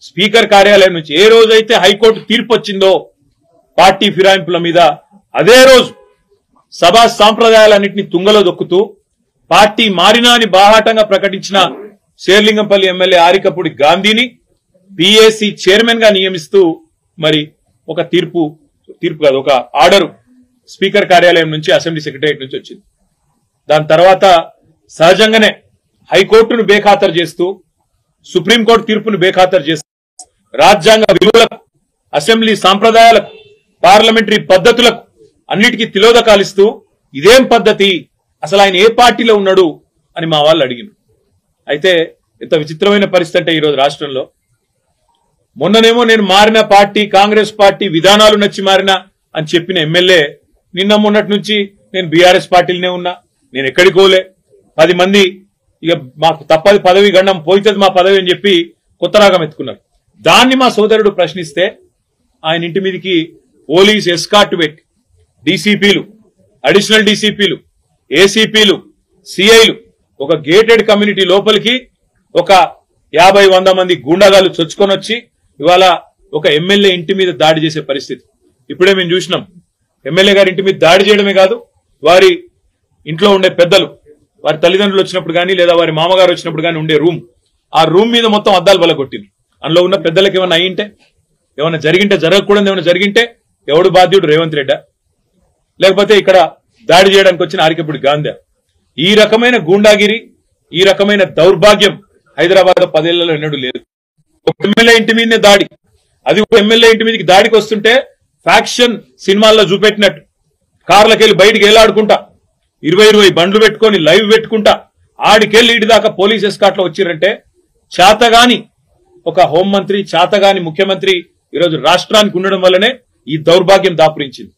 Speaker కార్యాలయం నుంచి ఏ రోజైతే హైకోర్టు తీర్పు వచ్చిందో పార్టీ ఫిరాయింపుల మీద అదే రోజు సభా సాంప్రదాయాలన్నింటినీ తుంగలో దొక్కుతూ పార్టీ మారినా అని బాహాటంగా ప్రకటించిన శేర్లింగంపల్లి ఎమ్మెల్యే ఆరికపూడి గాంధీని పిఏసీ చైర్మన్ గా నియమిస్తూ మరి ఒక తీర్పు కాదు ఒక ఆర్డర్ స్పీకర్ కార్యాలయం నుంచి అసెంబ్లీ సెక్రటరియట్ నుంచి వచ్చింది. దాని తర్వాత సహజంగానే హైకోర్టును బేఖాతరు చేస్తూ సుప్రీంకోర్టు తీర్పును బేఖాతరు చేస్తూ రాజ్యాంగ విలువలకు అసెంబ్లీ సాంప్రదాయాలకు పార్లమెంటరీ పద్ధతులకు అన్నిటికీ తిలోదకాలిస్తూ ఇదేం పద్ధతి, అసలు ఆయన ఏ పార్టీలో ఉన్నాడు అని మా వాళ్ళు అడిగినారు. అయితే ఎంత విచిత్రమైన పరిస్థితి అంటే ఈరోజు రాష్ట్రంలో మొన్ననేమో నేను మారిన పార్టీ కాంగ్రెస్ పార్టీ విధానాలు నచ్చి మారినా అని చెప్పిన ఎమ్మెల్యే నిన్న మొన్నటి నుంచి నేను బీఆర్ఎస్ పార్టీలోనే ఉన్నా, నేను ఎక్కడికి పోలే, 10 మంది ఇక మాకు తప్పది పదవి గండం పోయితుంది మా పదవి అని చెప్పి కొత్త రాగం ఎత్తుకున్నారు. దాన్ని మా సోదరుడు ప్రశ్నిస్తే ఆయన ఇంటి మీదకి పోలీస్ ఎస్కార్ట్ పెట్టి డీసీపీలు, అడిషనల్ డీసీపీలు, ఏసీపీలు, సిఐలు ఒక గేటెడ్ కమ్యూనిటీ లోపలికి ఒక 50-100 మంది గూండాగాలు చొచ్చుకొని వచ్చి ఇవాళ ఒక ఎమ్మెల్యే ఇంటి మీద దాడి చేసే పరిస్థితి ఇప్పుడే మేము చూసినాం. ఎమ్మెల్యే గారి ఇంటి మీద దాడి చేయడమే కాదు, వారి ఇంట్లో ఉండే పెద్దలు వారి తల్లిదండ్రులు వచ్చినప్పుడు కానీ లేదా వారి మామగారు వచ్చినప్పుడు కానీ ఉండే రూమ్, ఆ రూమ్ మీద మొత్తం అద్దాలు బలగొట్టింది. అందులో ఉన్న పెద్దలకు ఏమైనా అయ్యింటే, ఏమైనా జరిగింటే, జరగకూడదు ఏమైనా జరిగింటే ఎవడు బాధ్యుడు? రేవంత్ రెడ్డా లేకపోతే ఇక్కడ దాడి చేయడానికి వచ్చిన ఆరికపూడి గాంధీ? ఈ రకమైన గూండాగిరి, ఈ రకమైన దౌర్భాగ్యం హైదరాబాద్ 10 ఏళ్లలో ఎన్నడూ లేదు. ఒక ఎమ్మెల్యే ఇంటి మీదనే దాడి, అది ఒక ఎమ్మెల్యే ఇంటి మీదకి దాడికి వస్తుంటే ఫ్యాక్షన్ సినిమాల్లో చూపెట్టినట్టు కార్లకెళ్ళి బయటికి ఏలాడుకుంటా 20 బండ్లు పెట్టుకొని లైవ్ పెట్టుకుంటా ఆడికెళ్ళి ఇటు దాకా పోలీస్ ఎస్కాట్ లో వచ్చిరంటే చేతగాని ఒక హోంమంత్రి, చేతగాని ముఖ్యమంత్రి ఈరోజు రాష్ట్రానికి ఉండడం వల్లనే ఈ దౌర్భాగ్యం దాపురించింది.